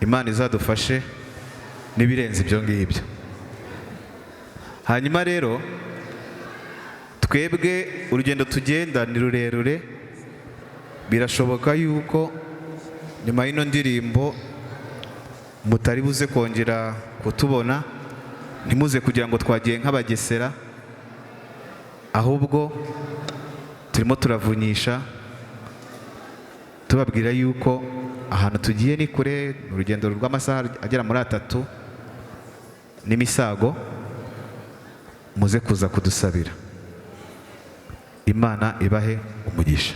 Imana izadufashe n'ibirenze ibyo ngibyo. Hanyuma rero twebwe urugendo tugenda ni rurerure, birashoboka yuko nyuma y'ino ndirimbo mutari buze kongera kutubona, ntimuze kugira ngo twagiye nk'abagesera, ahubwo turimo turavunyisha tubabwira yuko ahantu tugiye ni kure, urugendo rw'amasaha agera muri 3 n'imisago, muze kuza kudusabira. Imana ibahe umugisha.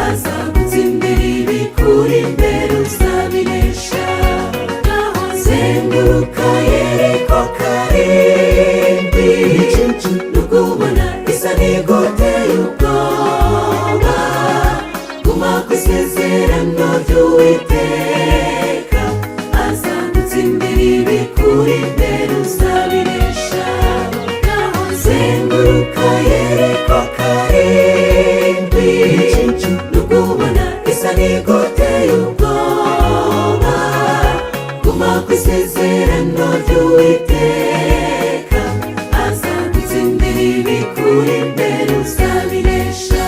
Azagutsindirira ibikuri imbere uzabinesha, naho zenguruka kuguma kw'isezerano ry'Uwiteka azagutsindira ibikuri imbere uzabinesha.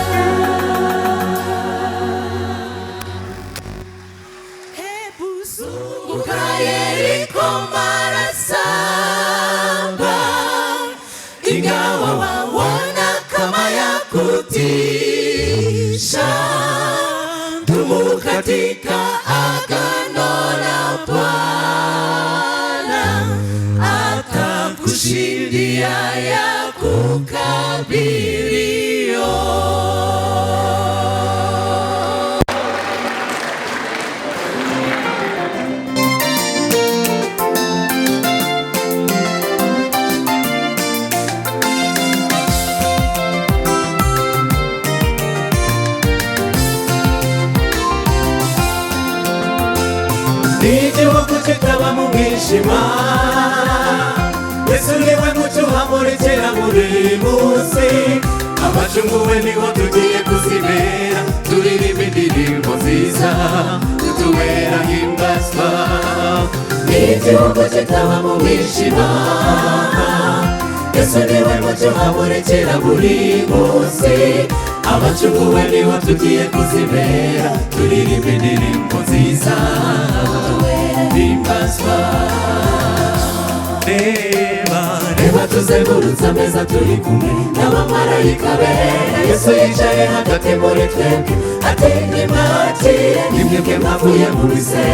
Zunguka Yeriko marasamba, ingawa waona kama ya kutisha, dumu katika agano la Bwana, atakushindia ya kukabilio. N'igihugu kitaba mu mwijima, Yesu niwe mucyo uhamurikira buri munsi. Abacunguwe niho tugiye kuzibera, turirimba indirimbo nziza, tutubera himbazwa. N'igihugu kitaba mu mwijima, Yesu niwe mucyo uhamurikira buri munsi. Abacunguwe niho tugiye kuzibera, turirimba indirimbo nziza, himbazwa. Reba tuzengurutse ameza turi kumwe n'abamarayika bera, Yesu yicaye hagati muri twebwe ati nimwakire nimwebwe mwavuye mu bize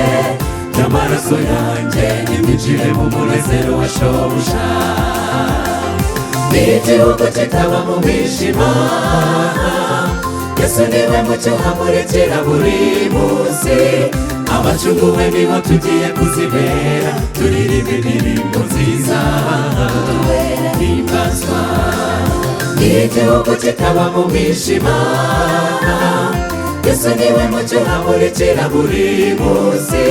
by'amaraso yanjye, nimwinjire mu munezero wa shobuja. N'igihugu kitaba mu mwijima, Yesu niwe mucyo uhamurikira buri munsi. Abacunguwe niho tugiye kuzibera, turirimba indirimbo nziza, himbazwa. N'igihugu kitaba mu mwijima, Yesu niwe mucyo uhamurikira buri munsi.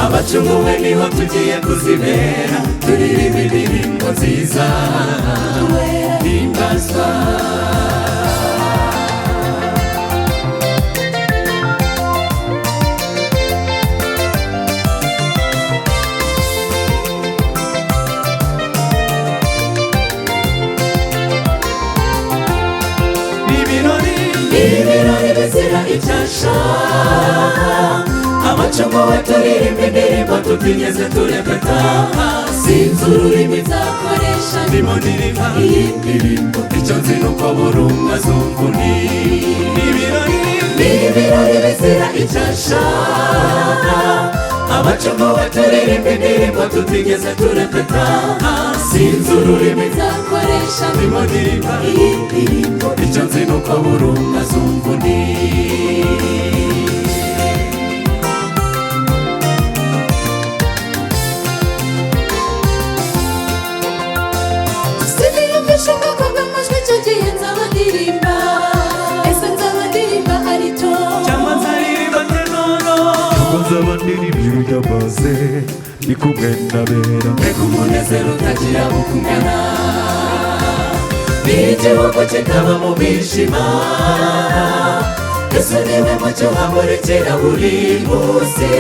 Abacunguwe niho tugiye kuzibera, turirimba indirimbo nziza, himbazwa. Ibirori bizira icyasha, abacunguwe turirimba indirimbo tutigeze turepeta. Sinzi ururimi nzakoresha ndimo ndirimba iyi ndirimbo, icyo nzi nuko buri umwe azumva undi. Ibirori bizira icyasha, abacunguwe turirimba indirimbo tutigeze turepeta. Sinzi ururimi nzakoresha ndimo ndirimba iyi ndirimbo, icyo nzi nuko buri umwe azumva undi. Siniyumvisha ubwoko bw'amajwi, icyo gihe nzaba ndirimba. Ese nzaba ndirimba arito cyangwa nzaririmba tenoro? Cyangwa nzaba ndirimba iby'amaze ndi kumwe n'abera, mbega umunezero utagira uko ungana. N'igihugu kitaba mu mwijima, Yesu niwe mucyo uhamurikira buri munsi.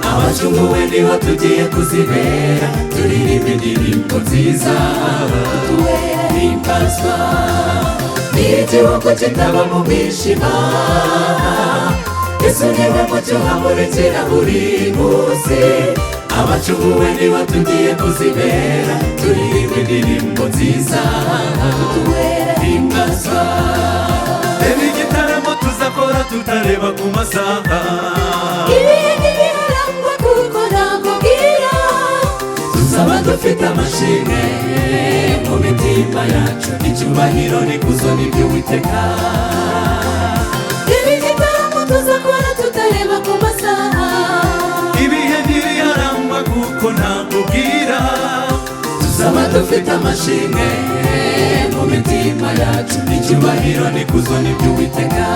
Abacunguwe niho tugiye kuzibera, turirimba indirimbo nziza, himbazwa. N'igihugu kitaba mu mwijima, Yesu niwe mucyo uhamurikira buri munsi. Abacunguwe niho tugiye kuzibera, turirimba indirimbo nziza, himbazwa. Reba igitaramo tuzakora tutareba ku masaha, ibihe ntibiharangwa kuko ntabwo bwira. Tuzaba dufite amashimwe mu mitima yacu, icyubahiro n'ikuzo ni by'Uwiteka. Reba igitaramo tuzakora tutareba ku masaha, ibihe ntibiharangwa kuko ntabwo bwira. Tuzaba dufite amashimwe mu mitima yacu, icyubahiro n'ikuzo ni by'Uwiteka.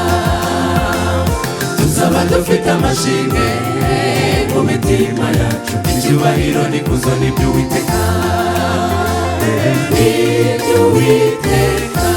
Tuzaba dufite amashimwe mu mitima yacu, icyubahiro n'ikuzo ni by'Uwiteka, ni by'Uwiteka.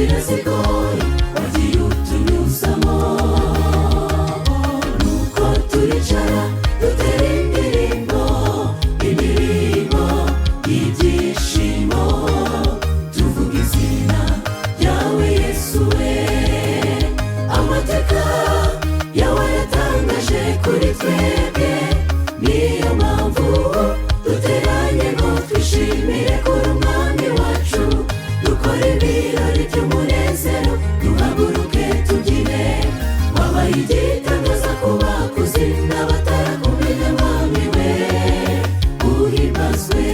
inzira zigoye wagiye utunyuzamo, nuko turicara dutera indirimbo, indirimbo y'ibyishimo, tuvuga izina ryawe Yesu we. Amateka yawe yatangaje kuri twebwe, niyo mpamvu duteranye ngo twishimire kuri umwami wacu, dukore ibirori by'umunezero, duhaguruke tubyine. Wabaye igitangaza ku bakuzi n'abatarakumenya mwami we, uhimbazwe.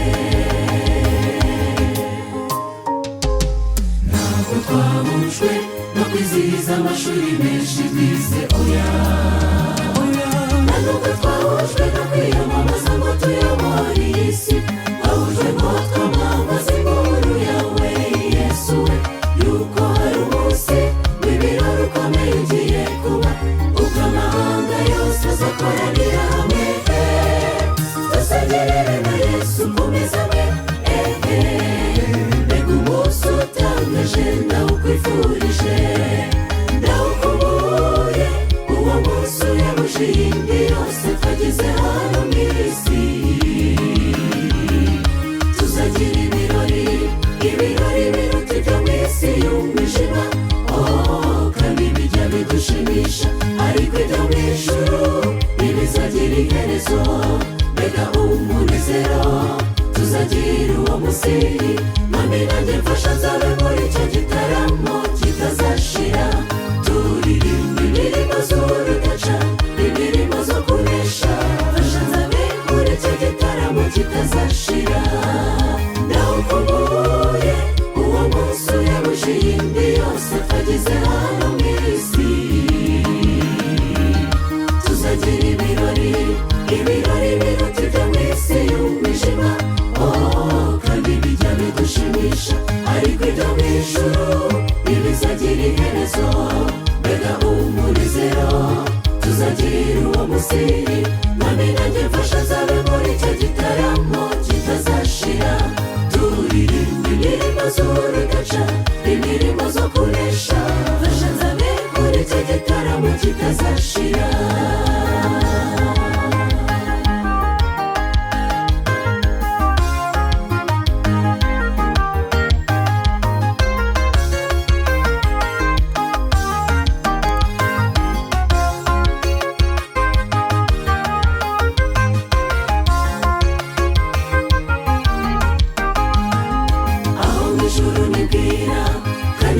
Ntabwo twahujwe no kwizihiza amashuri menshi twize, oya, nta nubwo twahujwe no kwiyamamaza ngo tuyobore iyi si, twahujwe ngo twamamaze inkuru yawe Yesu we, yuko hari umunsi w'ibirori ukomeye ugiye kuba, ubwo amahanga yose azakoranira hamwe, dusangirire na Yesu ku meza amwe. Mbega umunsi utangaje ndawukwifurije, ndawukumbuye, uwo munsi uyabuje iyindi yose twagize hano mu isi. Tuzagira ibirori, ibirori biruta ibyo mu isi y'umwijima, kandi bijya bidushimisha, ariko ibyo mu ijuru ntibizagira iherezo. Mbega umunezero tuzagira uwo munsi, mwami nanjye mfasha nzabe muri icyo gitaramo kitazashira, turirimba indirimbo z'urudaca, indirimbo zo kunesha, mfasha nzabe muri icyo gitaramo kitazashira. Ndawukumbuye, uwo munsi uyabuje iyindi yose twagize hano mu isi. Tuzagira ibirori, ibirori biruta ibyo mu isi y'umwijima, kandi bijya bidushimisha, ariko ibyo mu ijuru ntibizagira iherezo. Mbega umunezero tuzagira uwo munsi, mwami nanjye mfasha nzabe muri icyo gitaramo kitazashira, turirimba indirimbo z'urudaca, indirimbo zo kunesha, mfasha nzabe muri icyo gitaramo kitazashira.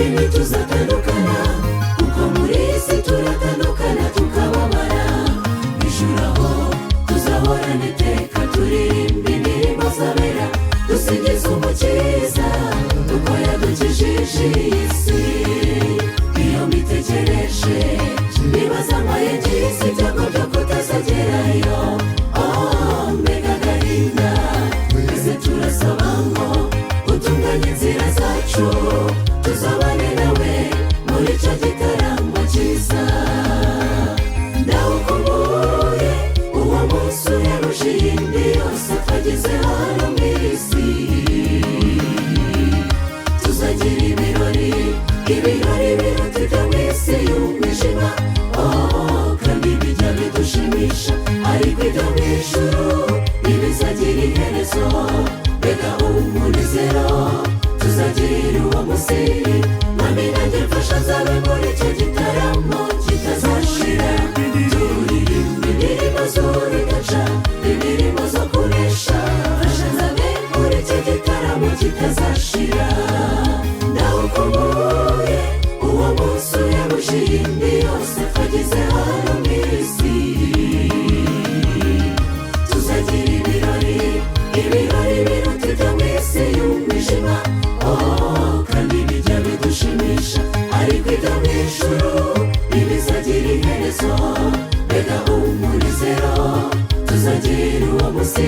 Ntituzatandukana kuko muri iyi si turatandukana tukababara, ijuru aho tuzahorana iteka, turirimba indirimbo zabera, dusingiza umukiza kuko yadukijije iyi si. Iyo mbitekereje nibaza amaye ngize ibyago byo kutazagerayo, mbega agahinda, twese turasaba ngo utunganye inzira zacu, tuzabane nawe muri icyo gitaramo cyiza. Ndawukumbuye, uwo munsi uyaruje iyindi yose twagize hano mu isi. Tuzagira ibirori, ibirori biruta ibyo mu isi y'umwijima, kandi bijya bidushimisha, ariko ibyo mu ijuru ntibizagira iherezo. Mbega umunezero tuzagira uwo munsi, mwami nanjye mfasha nzabe muri icyo gitaramo kitazashira, turirimba indirimbo z'urudaca, indirimbo zo kunesha, mfasha nzabe muri icyo gitaramo kitazashira. Ndawukumbuye, uwo munsi uyabuje iyindi yose twagize hano mu isi. Tuzagira ibirori, ibirori biruta ibyo mu isi y'umwijima, kandi bijya bidushimisha, ariko ibyo mu ijuru ntibizagira iherezo. Mbega umunezero tuzagira uwo munsi,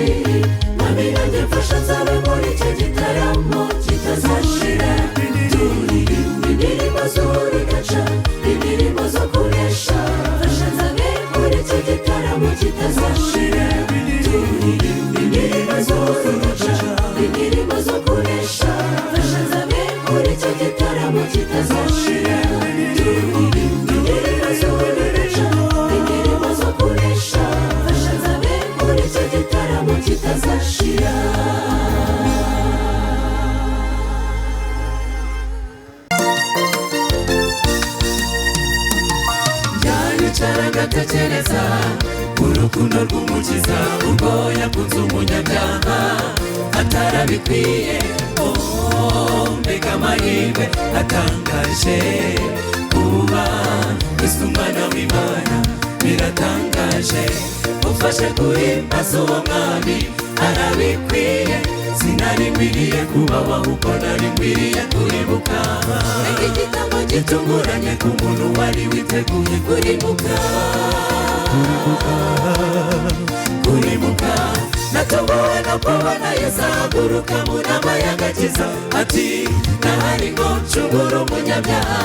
mwami nanjye mfasha nzabe muri icyo gitaramo kitazashira, turirimba indirimbo z'urudaca, indirimbo zo kunesha, mfasha nzabe muri icyo gitaramo kitazashira, turirimba indirimbo z'urudaca, indirimbo zo kunesha, mfasha nzabe muri icyo gitaramo kitazashira. bitazashira. Njyanicara ngatekereza urukundo rw'umukiza urwo yakunze umunyabyaha atarabikwiye. Mbega amahirwe atangaje kuba Kristo umwana w'Imana, biratangaje. Ufashe guhimbaza uwo mwami arabikwiye. Sinari nkwiriye kubaho ahubwo nari nkwiriye kuribuka. Igitambo gitunguranye ku muntu wari witeguye kuribuka. Natunguwe no kubona Yesu ahaguruka mu nama y'agakiza ati nahari ngo ncungure umunyabyaha.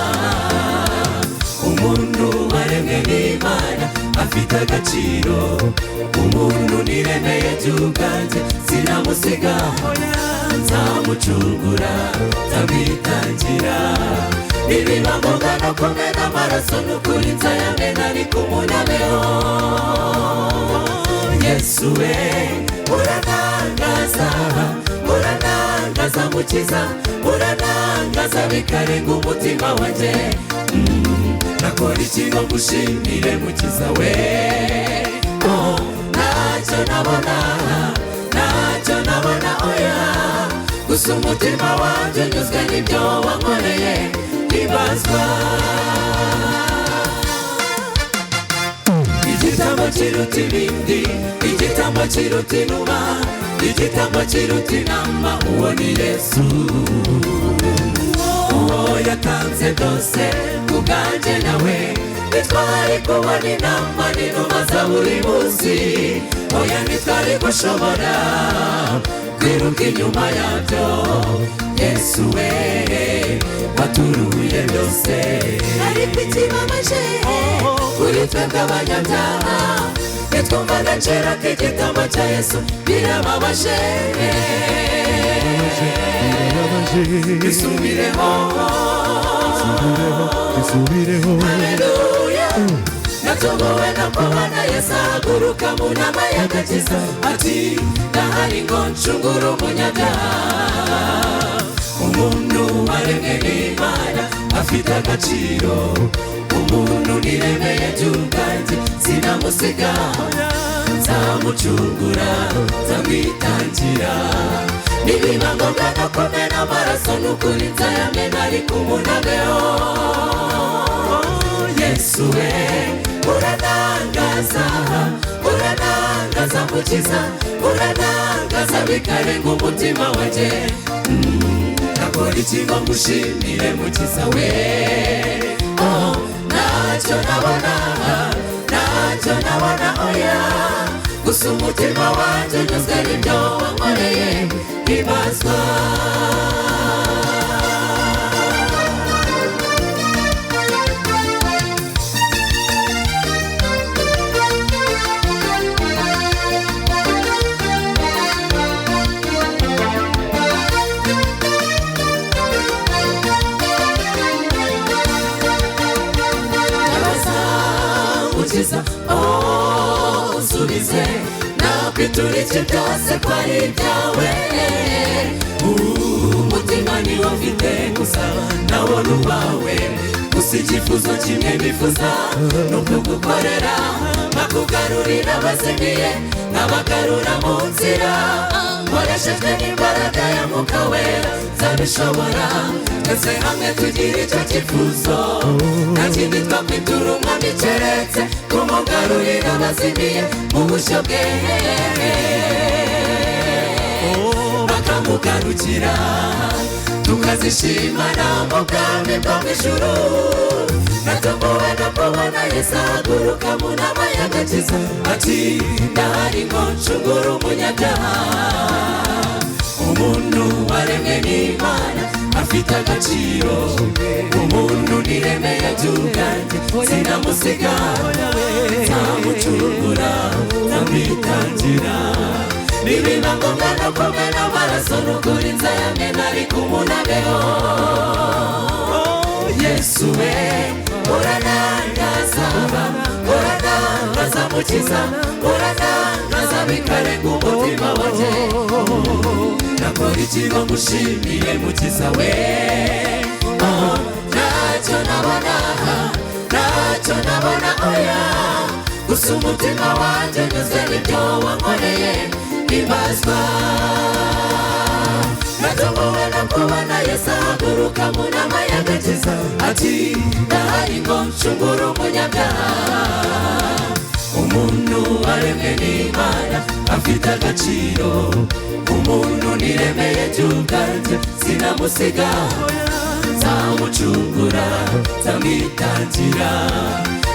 Umuntu waremwe n'Imana afite agaciro. Umuntu niremeye ry'ubwanjye sinamusiga, nzamucungura nzamwitangira. Nibiba ngombwa no kumena amaraso n'ukuri nzayamena ariko umunabeho. Yesu we uranangaza, uranangaza mukiza, uranangaza bikarenga umutima wanjye. Nakora iki ngo ngushimire mukiza we? Ntacyo nabona, ntacyo nabona oya. Gusa umutima wanjye unyuzwe n'ibyo wankoreye ibazwa. Igitambo kiruta ibindi, igitambo kiruta inuma, igitambo kiruta inama, uwo ni Yesu. Uwo yatanze byose kubwanjye nawe. Ntitwari kubona inama n'inuma za buri munsi, oya ntitwari gushobora kwiruka inyuma yabyo. Yesu we waturuye byose. Ariko ikibabaje kuri twebwe abanyabyaha, nitwumva agaciro k'igitambo cya Yesu birababaje. Bisubireho, haleluya. Natunguwe no kubona Yesu ahaguruka mu nama y'agakiza ati ndahari ngo ncungure umunyabyaha. Umuntu waremwe n'Imana afite agaciro. Umuntu niremeye ry'ubwanjye sinamusiga, nzamucungura nzamwitangira. Nibiba ngombwa no kumena amaraso n'ukuri nzayamena ariko umunabeho. Yesu we uranangaza, uranangaza mukiza, uranangaza bikarenga umutima wanjye. Nakora iki ngo ngushimire mukiza we? Ntacyo nabona, ntacyo nabona oya. Gusa umutima wanjye unyuzwe n'ibyo wankoreye ibazwa. Mukiza usubize, nakwitura iki byose ko ari ibyawe. Umutima niwo mfite gusa nabona uwawe. Gusa icyifuzo kimwe nifuza ni ukugukorera, nkakugarurira abazimiye nkabagarura mu nzira. Nkoreshejwe n'imbaraga ya Mwuka Wera nzabishobora. Twese hamwe tugira icyo cyifuzo, nta kindi twakwitura umwami keretse kumugarurira abazimiye mu bushyo bwe bakamugarukira. tukazishimana mu bwami bwo mu ijuru. Natunguwe no kubona Yesu ahaguruka mu nama y'agakiza ati ndahari ngo ncungure umunyabyaha. Umuntu waremwe n'Imana afite agaciro, umuntu niremeye by'ubwanjye sinamusiga, nzamucungura nzamwitangira. Nibiba ngombwa no kumena amaraso n'ukuri nzayamena ariko umunabeho. Yesu we uranangaza mukiza uranangaza bikarenga umutima wanjye nakora iki ngo ngushimire mukiza we ntacyo nabona ntacyo nabona oya gusa umutima wanjye nyuze n'ibyo wankoreye ibazwa natunguwe no kubona Yesu ahaguruka mu nama y'agakiza ati ndahari ngo ncungure umunyabyaha umuntu waremwe n'Imana afite agaciro umuntu niremeye by'ubwanjye sinamusiga nzamucungura nzamwitangira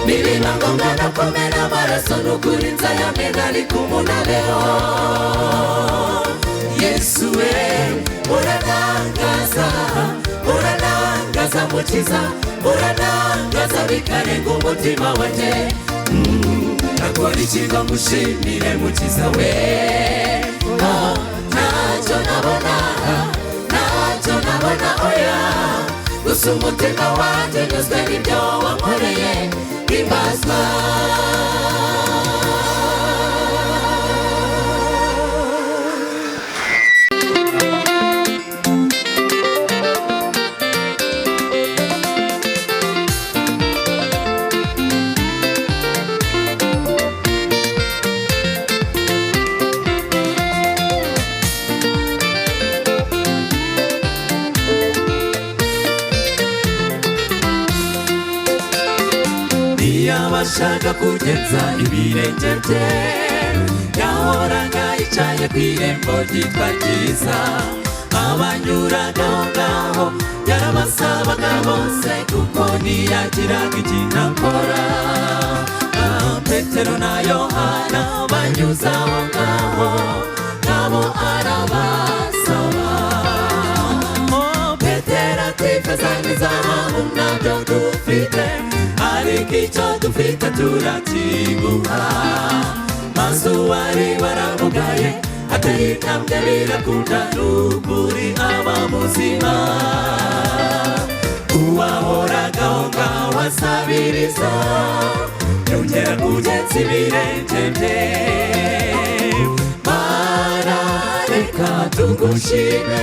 nibiba ngombwa no kumena amaraso n'ukuri nzayamena ariko umuntu abeho Yesu we uranangaza uranangaza mukiza uranangaza bikarenga umutima wanjye nakora iki ngo ngushimire mukiza we ntacyo nabona ntacyo nabona oya gusa umutima wanjye nyuzwe n'ibyo wankoreye himbazwa yabashaga kugenza ibirenge bye yahoraga yicaye ku irembo ryitwa ryiza abanyuraga aho ngaho yarabasabaga bose kuko ntiyagiraga ikintu akora Petero na Yohana banyuze aho ngaho nabo arabasaba Petero ati feza n'izahabu ntabyo dufite ariko icyo dufite turakiguha maze uwari waramugaye ateye intambwe birakunda n'ukuri aba muzima uwahoraga aho ngaho asabiriza yongera kugenza ibirenge bye Mana reka tugushime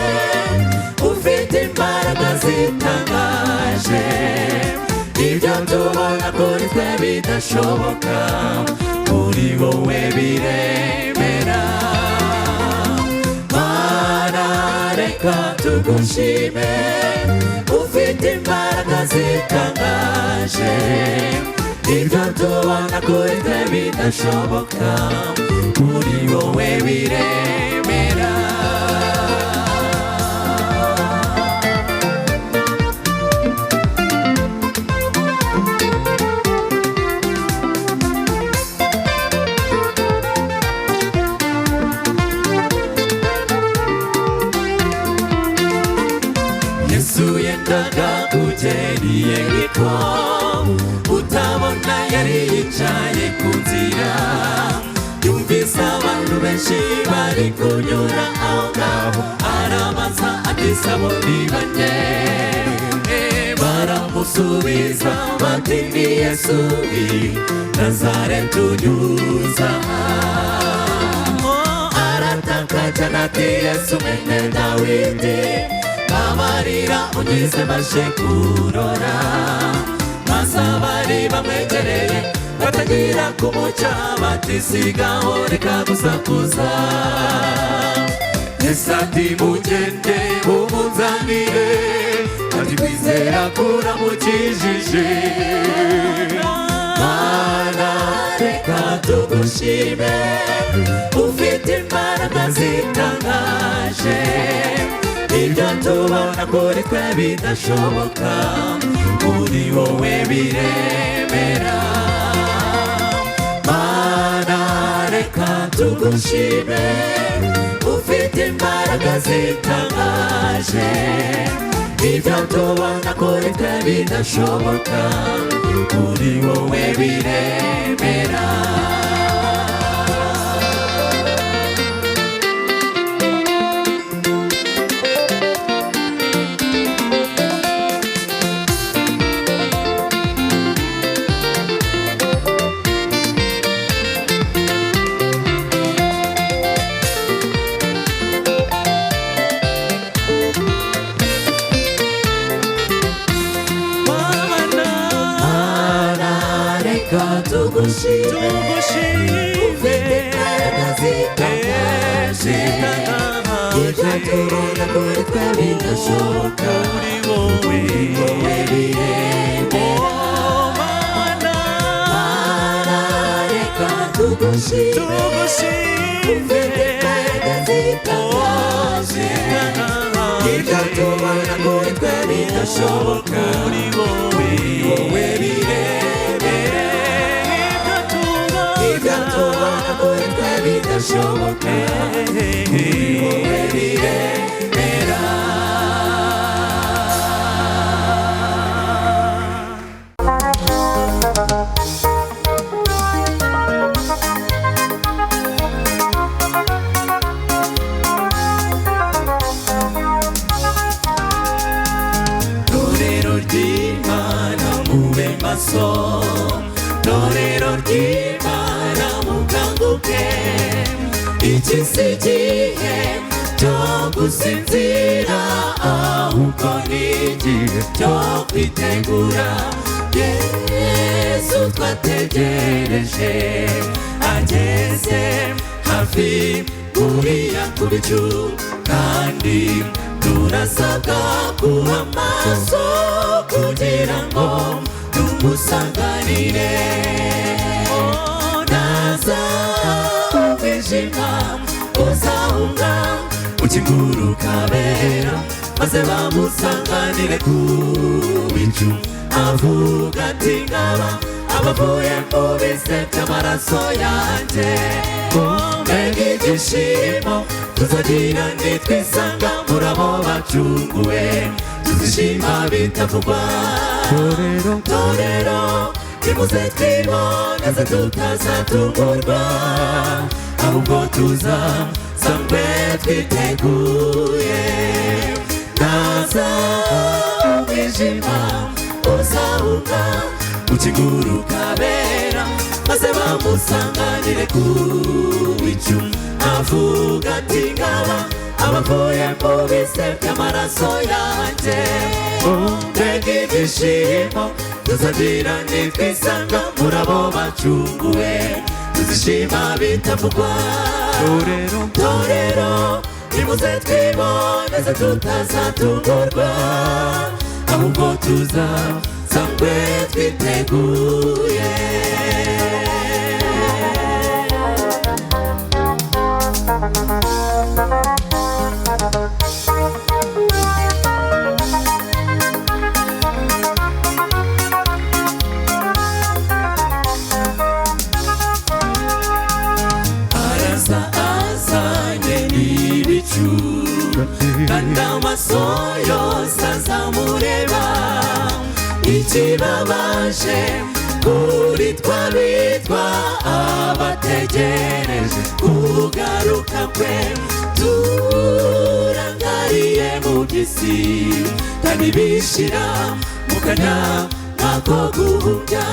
ufite imbaraga zitangaje ibyo tubona kuri twe bidashoboka kuri wowe biremera Mana reka tugushime ufite imbaraga zitangaje ibyo tubona kuri twe bidashoboka kuri wowe biremera yendaga kugera Yeriko utabona yari yicaye ku nzira yumvise abantu benshi bari kunyura aho ngaho arabaza ati sabo ni bande baramusubiza bati ni Yesu w'i Nazareti unyuza arataka cyane ati Yesu mwene Dawidi amarira unyize maje kurora maze abari bamwegereye batagira kumuca bati sigaho reka gusakuza Yesu ati mugende umunzanire kandi kwizera kuramukijije Mana reka tugushime ufite imbaraga zitangaje ibyo tubona kuri twe bidashoboka kuri wowe biremera Mana reka tugushime ufite imbaraga zitangaje ibyo tubona kuri twe bidashoboka kuri wowe biremera ibyo tubona kuri twe bidashoboka kuri wowe biremera Mana reka tugushime ufite imbaraga zitangaje ibyo tubona kuri twe bidashoboka kuri wowe biremera ibyo tubona kuri twe bidashoboka kuri wowe biremera Torero ry'Imana mube maso Torero ry'Imana mukanguke iki si igihe cyo gusinzira ahubwo ni igihe cyo kwitegura Yesu twategereje ageze hafi kuriya ku bicu kandi turasabwa kuba maso kugira ngo tumusanganire naza umwijima uzahunga ukiguruka bera maze bamusanganire ku bicu avuga ati ngaba abavuye mu bise by'amaraso yanjye mbega ibyishimo tuzagira nitwisanga muri abo bacunguwe tuzishima bitavugwa torero nimuze twiboneze tutazatungurwa ahubwo tuzasangwe twiteguye naza umwijima uzahunga ukiguruka bera maze bamusanganire ku bicu avuga ati ngaba abavuye mu bise by'amaraso yanjye mbega ibyishimo tuzagira nitwisanga muri abo bacunguwe tuzishima bitavugwa torero nimuze twiboneze tutazatungurwa ahubwo tuzasangwe twiteguye araza azanye n'ibicu kandi amaso yose azamureba ikibabaje kuri twabitwa abategereje kugaruka kwe turangariye mu by'isi kandi bishira mu kanama ko guhumbya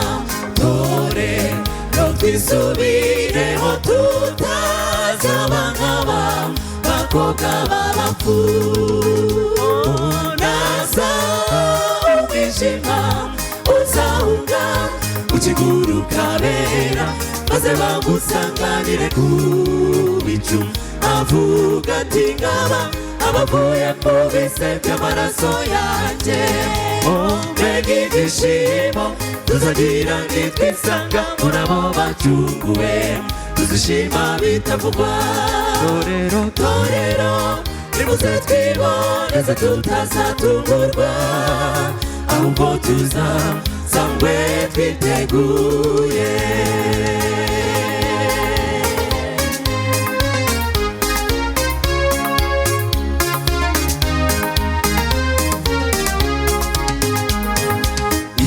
torero twisubireho tutazaba nk'aba bakobwa b'abapfu naza umwijima uzahunga ukiguruka bera maze bamusanganire ku bicu avuga ati ngaba abavuye mu bise by'amaraso yanjye mbega ibyishimo tuzagira nitwisanga muri abo bacunguwe tuzishima bitavugwa torero nimuze twiboneze tutazatungurwa ahubwo tuzasangwe twiteguye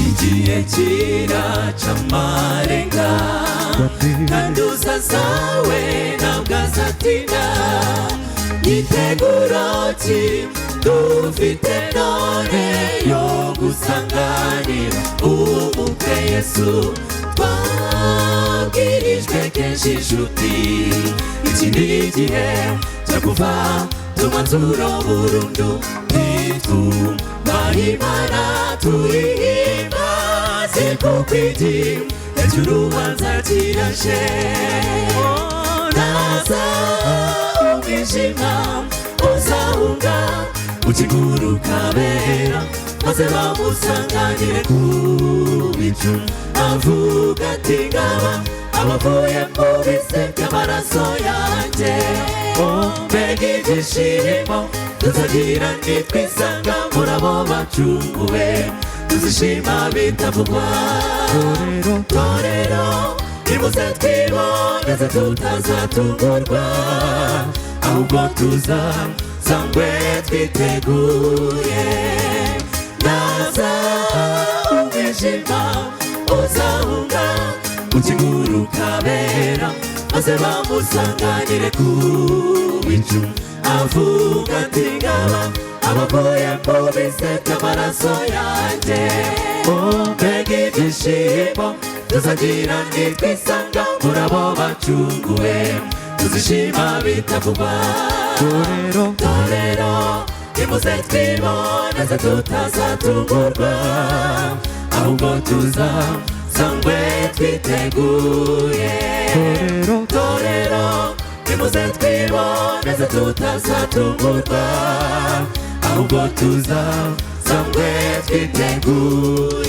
igihe kiraca amarenga kandi uzazawe ntabwo azatinda yiteguro ki dufite none yo gusanganira umukwe Yesu twabwirijwe kenshi inshuti iki ni igihe cyo kuva tumanzuro burundu nitwubaha Imana tuyihimbaze kuko igihe cy'urubanza kirashe naza umwijima uzahunga ukiguruka bera maze bamusanganire ku bicu avuga ati ngaba abavuye mu bise by'amaraso yanjye mbega ibyishimo tuzagira nitwisanga muri abo bacunguwe tuzishima bitavugwa torero nimuze twiboneze tutazatungurwa ahubwo tuzasangwe twiteguye naza umwijima uzahunga ukiguruka bera maze bamusanganire ku bicu avuga ati ngaba abavuye mu bise by'amaraso yanjye mbega ibyishimo tuzagira nitwisanga muri abo bacunguwe tuzishima bitavugwa torero nimuze twiboneze tutazatungurwa ahubwo tuzasangwe twiteguye torero nimuze twiboneze tutazatungurwa ahubwo tuzasangwe twiteguye